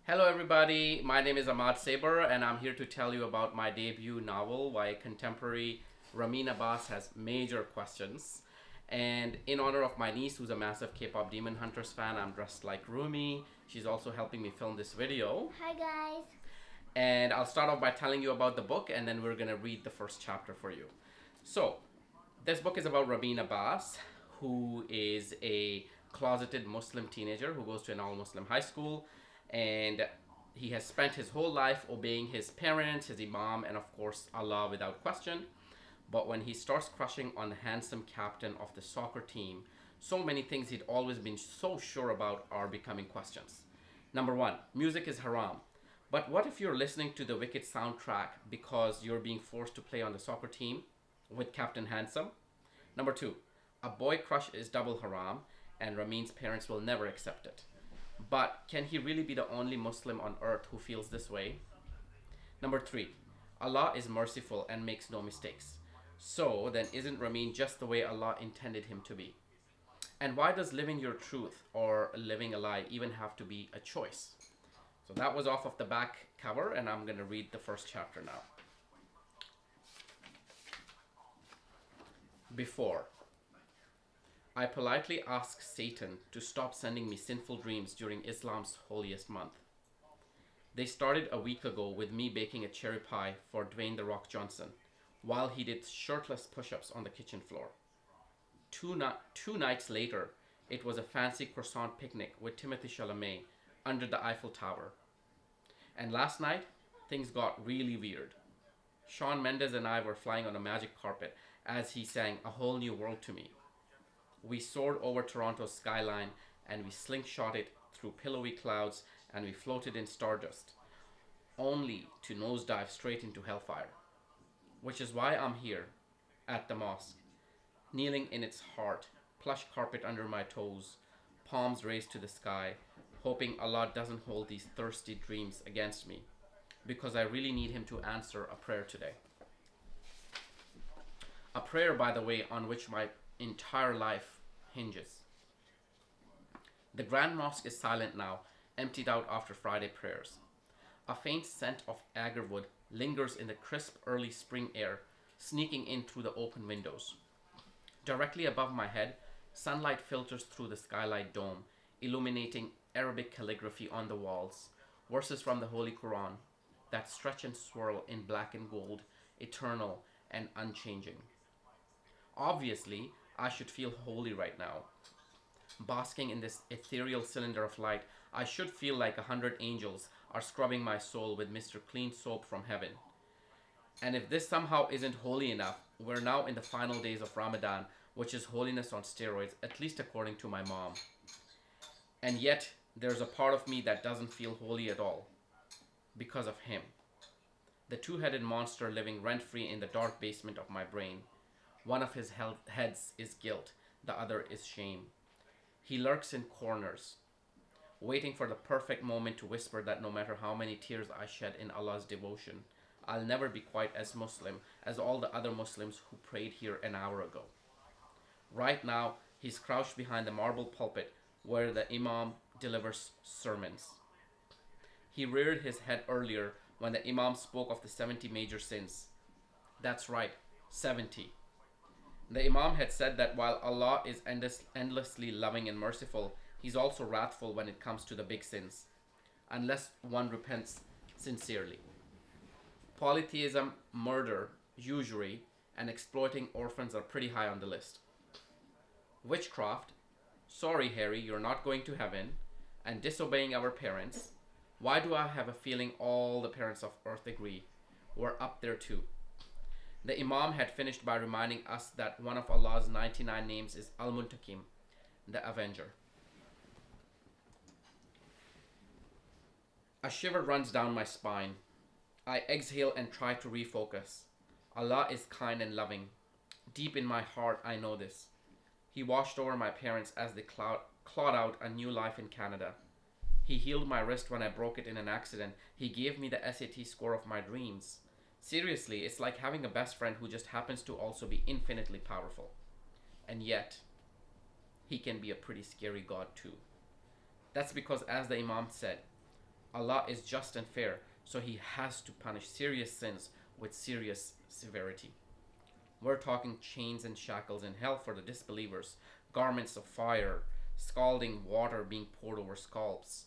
Hello, everybody. My name is Ahmad Saber, and I'm here to tell you about my debut novel, Why Contemporary Ramin Abbas Has Major Questions. And in honor of my niece, who's a massive K pop Demon Hunters fan, I'm dressed like Rumi. She's also helping me film this video. Hi guys. And I'll start off by telling you about the book, and then we're going to read the first chapter for you. So, this book is about Ramin Abbas, who is a closeted Muslim teenager who goes to an all Muslim high school, and he has spent his whole life obeying his parents, his Imam, and of course Allah without question. But when he starts crushing on the handsome captain of the soccer team, so many things he'd always been so sure about are becoming questions. Number one, music is haram. But what if you're listening to the Wicked soundtrack because you're being forced to play on the soccer team with Captain Handsome? Number two, a boy crush is double haram, and Ramin's parents will never accept it. But can he really be the only Muslim on earth who feels this way? Number three, Allah is merciful and makes no mistakes. So then, isn't Ramin just the way Allah intended him to be? And why does living your truth or living a lie even have to be a choice? So that was off of the back cover, and I'm going to read the first chapter now. Before, I politely ask Satan to stop sending me sinful dreams during Islam's holiest month. They started a week ago with me baking a cherry pie for Dwayne The Rock Johnson while he did shirtless push ups on the kitchen floor. Two nights later, it was a fancy croissant picnic with Timothée Chalamet under the Eiffel Tower. And last night, things got really weird. Shawn Mendes and I were flying on a magic carpet as he sang A Whole New World to me. We soared over Toronto's skyline and we slingshot it through pillowy clouds and we floated in stardust, only to nosedive straight into hellfire. Which is why I'm here, at the mosque, kneeling in its heart, plush carpet under my toes, palms raised to the sky, hoping Allah doesn't hold these thirsty dreams against me, because I really need Him to answer a prayer today. A prayer, by the way, on which my entire life hinges. The Grand Mosque is silent now, emptied out after Friday prayers. A faint scent of agarwood lingers in the crisp early spring air, sneaking in through the open windows. Directly above my head, sunlight filters through the skylight dome, illuminating Arabic calligraphy on the walls, verses from the Holy Quran that stretch and swirl in black and gold, eternal and unchanging. Obviously, I should feel holy right now. Basking in this ethereal cylinder of light, I should feel like 100 angels are scrubbing my soul with Mr. Clean Soap from heaven. And if this somehow isn't holy enough, we're now in the final days of Ramadan, which is holiness on steroids, at least according to my mom. And yet, there's a part of me that doesn't feel holy at all. Because of him. The two-headed monster living rent-free in the dark basement of my brain. One of his heads is guilt, the other is shame. He lurks in corners, waiting for the perfect moment to whisper that no matter how many tears I shed in Allah's devotion, I'll never be quite as Muslim as all the other Muslims who prayed here an hour ago. Right now, he's crouched behind the marble pulpit where the Imam delivers sermons. He reared his head earlier when the Imam spoke of the 70 major sins. That's right, 70. The Imam had said that while Allah is endlessly loving and merciful, He's also wrathful when it comes to the big sins, unless one repents sincerely. Polytheism, murder, usury, and exploiting orphans are pretty high on the list. Witchcraft, sorry Harry, you're not going to heaven, and disobeying our parents. Why do I have a feeling all the parents of earth agree? We're up there too. The Imam had finished by reminding us that one of Allah's 99 names is Al-Muntakim, the Avenger. A shiver runs down my spine. I exhale and try to refocus. Allah is kind and loving. Deep in my heart, I know this. He watched over my parents as they clawed out a new life in Canada. He healed my wrist when I broke it in an accident. He gave me the SAT score of my dreams. Seriously, it's like having a best friend who just happens to also be infinitely powerful. And yet, he can be a pretty scary God too. That's because, as the Imam said, Allah is just and fair, so He has to punish serious sins with serious severity. We're talking chains and shackles in hell for the disbelievers, garments of fire, scalding water being poured over scalps,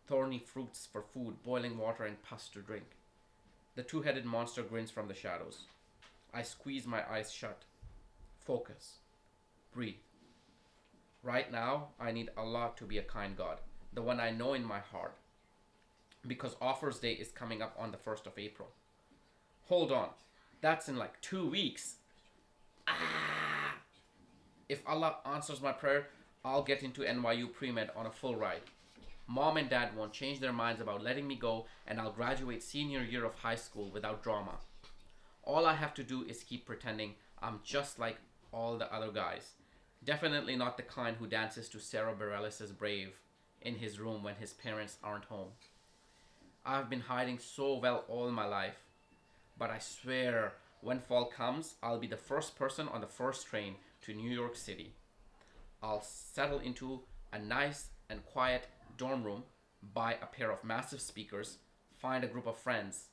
thorny fruits for food, boiling water, and pus to drink. The two headed monster grins from the shadows. I squeeze my eyes shut. Focus. Breathe. Right now, I need Allah to be a kind God, the one I know in my heart, because Offers Day is coming up on the 1st of April. Hold on, that's in like 2 weeks. If Allah answers my prayer, I'll get into NYU pre-med on a full ride. Mom and dad won't change their minds about letting me go, and I'll graduate senior year of high school without drama. All I have to do is keep pretending I'm just like all the other guys. Definitely not the kind who dances to Sarah Bareilles' Brave in his room when his parents aren't home. I've been hiding so well all my life, but I swear when fall comes, I'll be the first person on the first train to New York City. I'll settle into a nice and quiet dorm room, buy a pair of massive speakers, find a group of friends,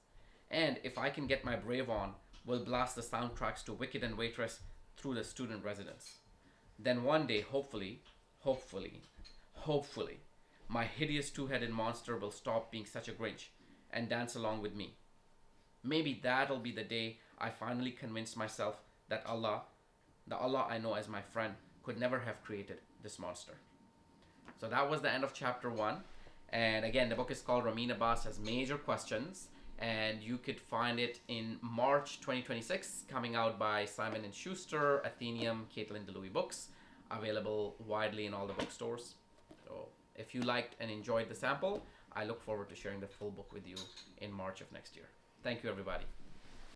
and if I can get my Brave on, we'll blast the soundtracks to Wicked and Waitress through the student residence. Then one day, hopefully, my hideous two-headed monster will stop being such a Grinch and dance along with me. Maybe that'll be the day I finally convince myself that Allah, the Allah I know as my friend, could never have created this monster. So that was the end of chapter 1. And again, the book is called Ramin Abbas Has Major Questions. And you could find it in March 2026, coming out by Simon & Schuster, Athenaeum, Caitlin DeLuey Books, available widely in all the bookstores. So if you liked and enjoyed the sample, I look forward to sharing the full book with you in March of next year. Thank you, everybody.